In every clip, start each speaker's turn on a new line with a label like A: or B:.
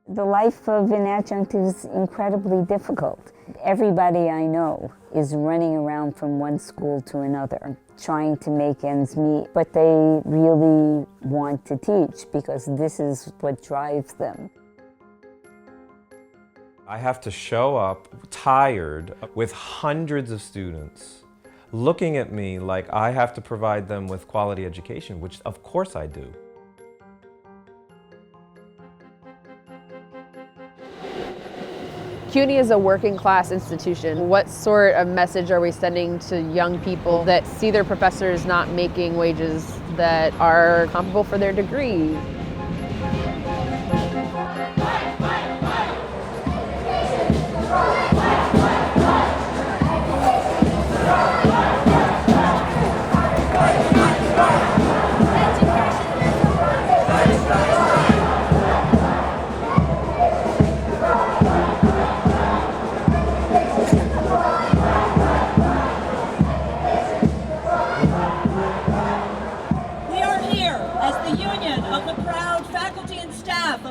A: The life of an adjunct is incredibly difficult. Everybody I know is running around from one school to another, trying to make ends meet, but they really want to teach because this is what drives them.
B: I have to show up tired with hundreds of students looking at me like I have to provide them with quality education, which of course I do.
C: CUNY is a working class institution. What sort of message are we sending to young people that see their professors not making wages that are comparable for their degree?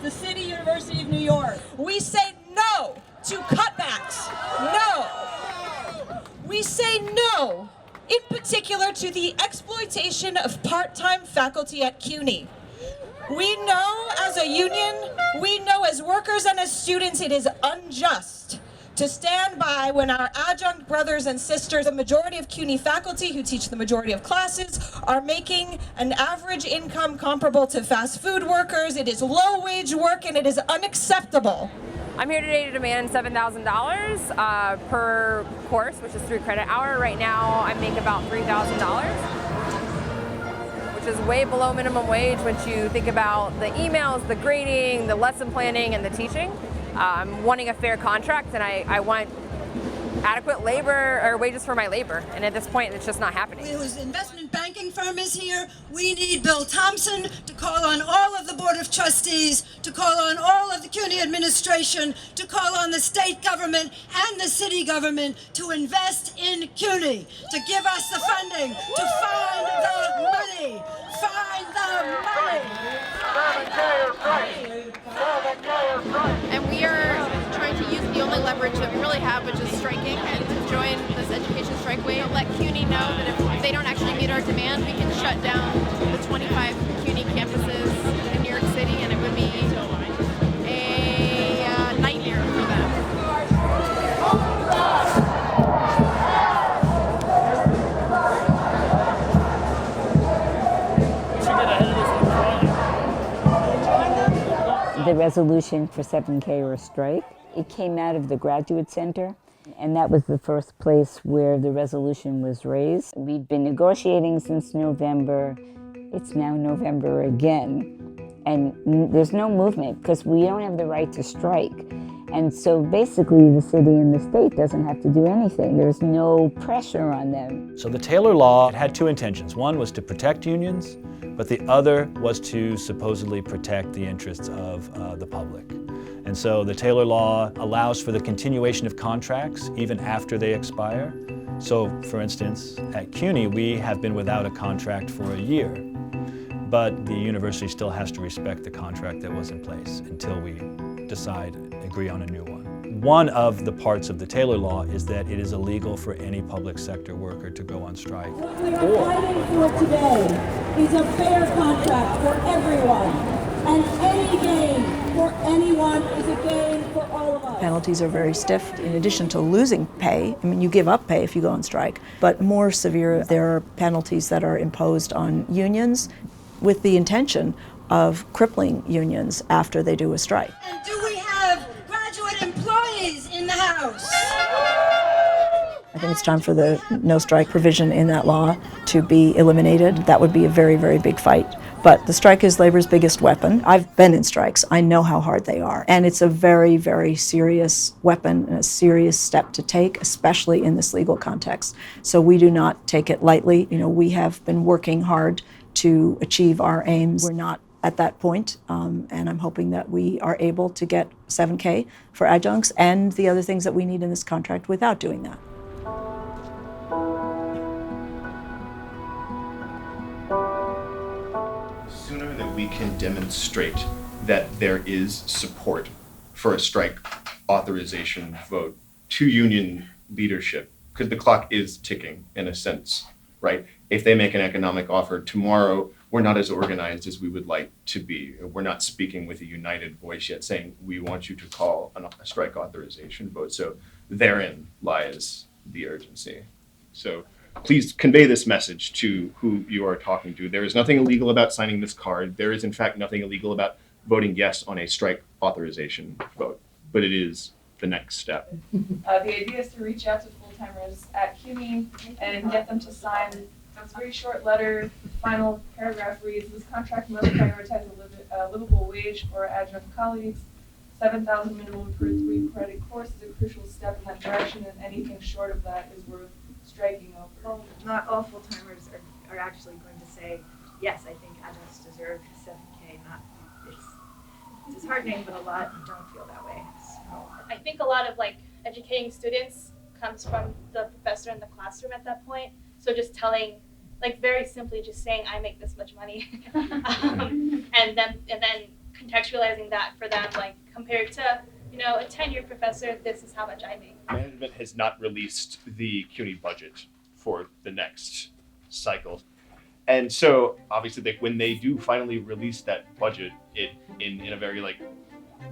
D: The City University of New York. We say no to cutbacks. No. We say no, in particular, to the exploitation of part-time faculty at CUNY. We know as a union, we know as workers and as students, it is unjust to stand by when our adjunct brothers and sisters, the majority of CUNY faculty who teach the majority of classes, are making an average income comparable to fast food workers. It is low-wage work and it is unacceptable.
C: I'm here today to demand $7,000 per course, which is 3 credit hour. Right now, I make about $3,000, which is way below minimum wage when you think about the emails, the grading, the lesson planning, and the teaching. I'm wanting a fair contract, and I want adequate labor or wages for my labor. And at this point, it's just not happening.
D: Whose investment banking firm is here. We need Bill Thompson to call on all of the Board of Trustees, to call on all of the CUNY administration, to call on the state government and the city government to invest in CUNY, to give us the funding, to find the money. Find the money.
E: And we are trying to use the only leverage that we really have, which is striking, and to join this education strike wave. Let CUNY know that if they don't actually meet our demand, we can shut down the 25 CUNY campuses in New York City, and it would be a nightmare for them.
A: The resolution for 7K or strike, it came out of the Graduate Center, and that was the first place where the resolution was raised. We'd been negotiating since November. It's now November again, and there's no movement because we don't have the right to strike. And so basically the city and the state doesn't have to do anything. There's no pressure on them.
F: So the Taylor Law had two intentions. One was to protect unions, but the other was to supposedly protect the interests of the public. And so the Taylor Law allows for the continuation of contracts even after they expire. So for instance, at CUNY, we have been without a contract for a year, but the university still has to respect the contract that was in place until we agree on a new one. One of the parts of the Taylor Law is that it is illegal for any public sector worker to go on strike.
D: What we are fighting for today is a fair contract for everyone, and any gain for anyone is a gain for all of us.
G: Penalties are very stiff. In addition to losing pay, I mean, you give up pay if you go on strike, but more severe, there are penalties that are imposed on unions with the intention of crippling unions after they do a strike.
D: And do we have graduate employees in the House?
G: I think it's time for the no strike provision in that law to be eliminated. That would be a very, very big fight. But the strike is labor's biggest weapon. I've been in strikes. I know how hard they are. And it's a very, very serious weapon and a serious step to take, especially in this legal context. So we do not take it lightly. You know, we have been working hard to achieve our aims. We're not at that point, and I'm hoping that we are able to get 7K for adjuncts and the other things that we need in this contract without doing that.
H: The sooner that we can demonstrate that there is support for a strike authorization vote to union leadership, because the clock is ticking in a sense, right? If they make an economic offer tomorrow, we're not as organized as we would like to be. We're not speaking with a united voice yet saying, we want you to call a strike authorization vote. So therein lies the urgency. So please convey this message to who you are talking to. There is nothing illegal about signing this card. There is in fact nothing illegal about voting yes on a strike authorization vote, but it is the next step.
I: The idea is to reach out to full-timers at CUNY and get them to sign a very short letter. The final paragraph reads, this contract must prioritize a livable wage for adjunct colleagues. 7,000 minimum per 3-credit course is a crucial step in that direction, and anything short of that is worth striking over.
J: Well, not all full-timers are actually going to say, yes, I think adjuncts deserve 7K. It's disheartening, but a lot don't feel that way. So.
K: I think a lot of educating students comes from the professor in the classroom at that point. So just telling, very simply just saying, I make this much money. and then contextualizing that for them, compared to, a tenured professor, this is how much I make.
H: Management has not released the CUNY budget for the next cycle. And so obviously when they do finally release that budget, it in a very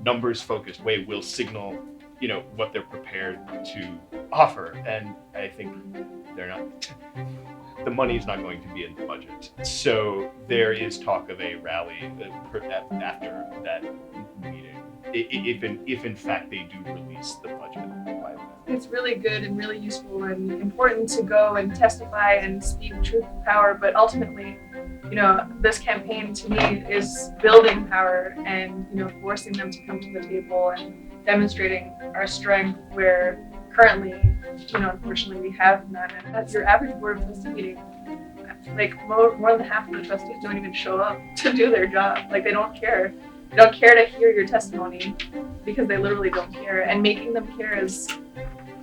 H: numbers focused way will signal, what they're prepared to offer. And I think they're not, the money's not going to be in the budget. So there is talk of a rally after that meeting, if in fact they do release the budget by then.
I: It's really good and really useful and important to go and testify and speak truth to power, but ultimately, this campaign to me is building power and, forcing them to come to the table and demonstrating our strength where currently, unfortunately we have none. And that's your average board of trustee meeting. More than half of the trustees don't even show up to do their job. They don't care. They don't care to hear your testimony because they literally don't care. And making them care is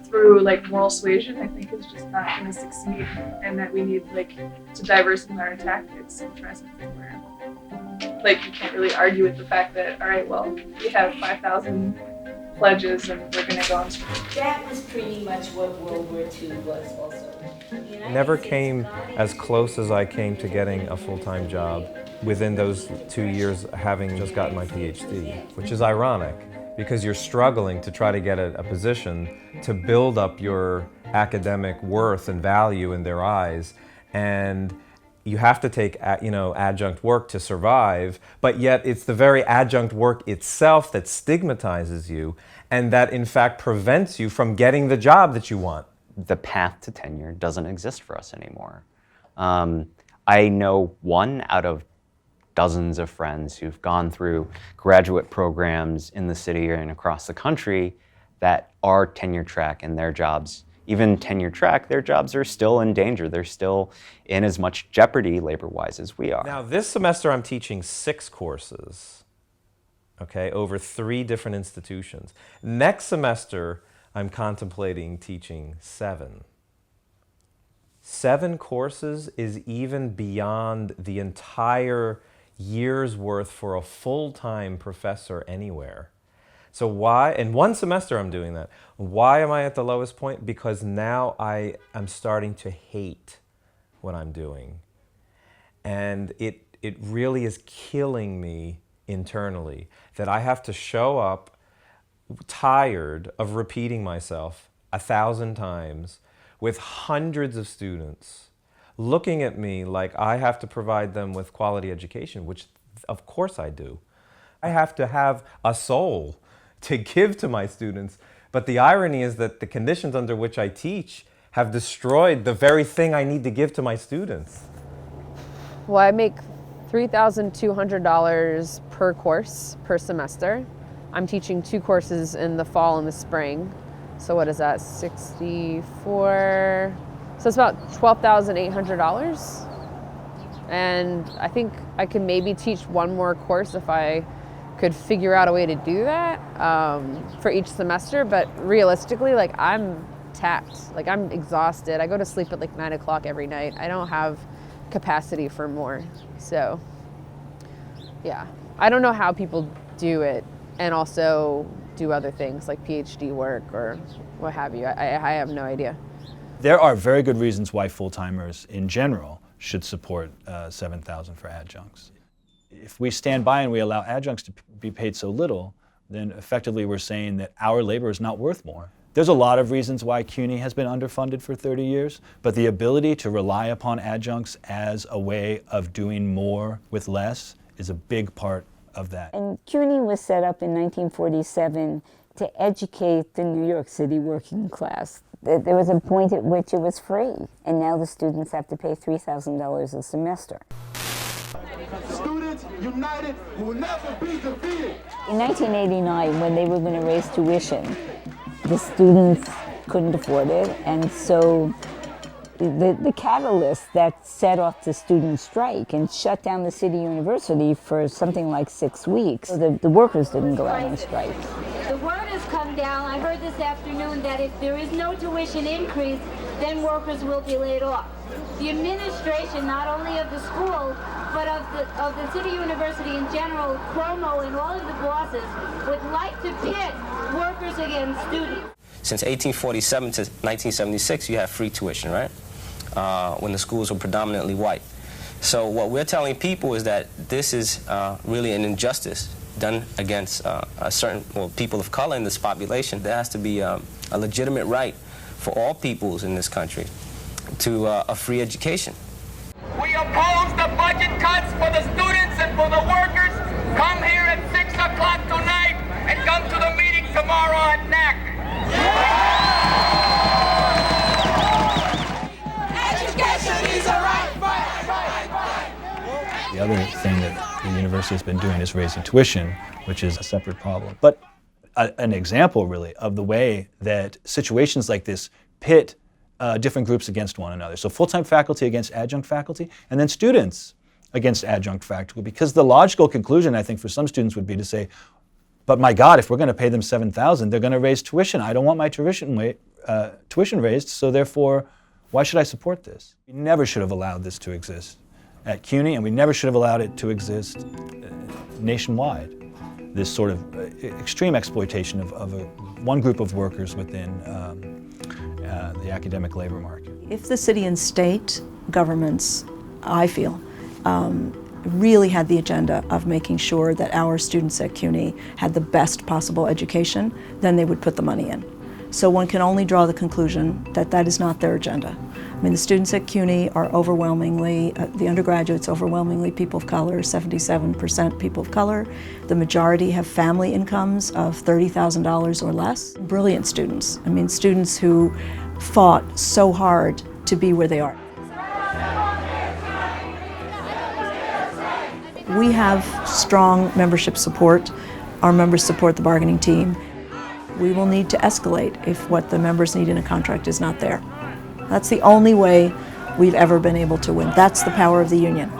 I: through moral suasion, I think is just not going to succeed, and that we need to diversify our tactics and try something where you can't really argue with the fact that, all right, well, we have 5,000 pledges and we're going to go on strike.
A: That was pretty much what World War II was also.
B: Never came as close as I came to getting a full-time job within those 2 years having just gotten my PhD, which is ironic because you're struggling to try to get a position to build up your academic worth and value in their eyes, and you have to take adjunct work to survive, but yet it's the very adjunct work itself that stigmatizes you and that in fact prevents you from getting the job that you want.
L: The path to tenure doesn't exist for us anymore. I know one out of dozens of friends who've gone through graduate programs in the city and across the country that are tenure track, and their jobs, even tenure track, their jobs are still in danger. They're still in as much jeopardy labor-wise as we are.
B: Now this semester I'm teaching 6 courses, okay, over 3 different institutions. Next semester I'm contemplating teaching 7. 7 courses is even beyond the entire year's worth for a full-time professor anywhere. So why, in 1 semester I'm doing that. Why am I at the lowest point? Because now I am starting to hate what I'm doing. And it really is killing me internally that I have to show up tired of repeating myself 1,000 times with hundreds of students looking at me like I have to provide them with quality education, which of course I do. I have to have a soul to give to my students, but the irony is that the conditions under which I teach have destroyed the very thing I need to give to my students.
C: Well, I make $3,200 per course per semester. I'm teaching 2 courses in the fall and the spring. So what is that, 64? So it's about $12,800. And I think I could maybe teach 1 more course if I could figure out a way to do that for each semester. But realistically, I'm tapped, I'm exhausted. I go to sleep at 9 o'clock every night. I don't have capacity for more. So yeah, I don't know how people do it and also do other things like PhD work or what have you. I have no idea.
F: There are very good reasons why full-timers in general should support $7,000 for adjuncts. If we stand by and we allow adjuncts to be paid so little, then effectively we're saying that our labor is not worth more. There's a lot of reasons why CUNY has been underfunded for 30 years, but the ability to rely upon adjuncts as a way of doing more with less is a big part of that.
A: And CUNY was set up in 1947 to educate the New York City working class. There was a point at which it was free, and now the students have to pay $3,000 a semester.
M: Students united will never be defeated.
A: In 1989, when they were going to raise tuition, the students couldn't afford it, and so the catalyst that set off the student strike and shut down the city university for something like 6 weeks, so the workers didn't go out on strike.
N: The word has come down, I heard this afternoon, that if there is no tuition increase, then workers will be laid off. The administration, not only of the school, but of the city university in general, Cuomo and all of the bosses, would like to pit workers against students.
O: Since 1847 to 1976, you have free tuition, right? When the schools were predominantly white. So what we're telling people is that this is really an injustice done against people of color in this population. There has to be a legitimate right for all peoples in this country to a free education.
P: We oppose the budget cuts for the students and for the workers. Come here at 6 o'clock tonight and come to the meeting tomorrow at NAC.
M: Education is a right.
F: The other thing that the university has been doing is raising tuition, which is a separate problem. But an example, really, of the way that situations like this pit different groups against one another. So full-time faculty against adjunct faculty, and then students against adjunct faculty. Because the logical conclusion, I think, for some students would be to say, but my God, if we're going to pay them $7,000, they're going to raise tuition. I don't want my tuition raised, so therefore, why should I support this? We never should have allowed this to exist at CUNY, and we never should have allowed it to exist nationwide. This sort of extreme exploitation of one group of workers within the academic labor market.
G: If the city and state governments, I feel, really had the agenda of making sure that our students at CUNY had the best possible education, then they would put the money in. So one can only draw the conclusion that that is not their agenda. I mean, the students at CUNY are overwhelmingly, the undergraduates overwhelmingly people of color, 77% people of color. The majority have family incomes of $30,000 or less. Brilliant students. I mean, students who fought so hard to be where they are. We have strong membership support. Our members support the bargaining team. We will need to escalate if what the members need in a contract is not there. That's the only way we've ever been able to win. That's the power of the union.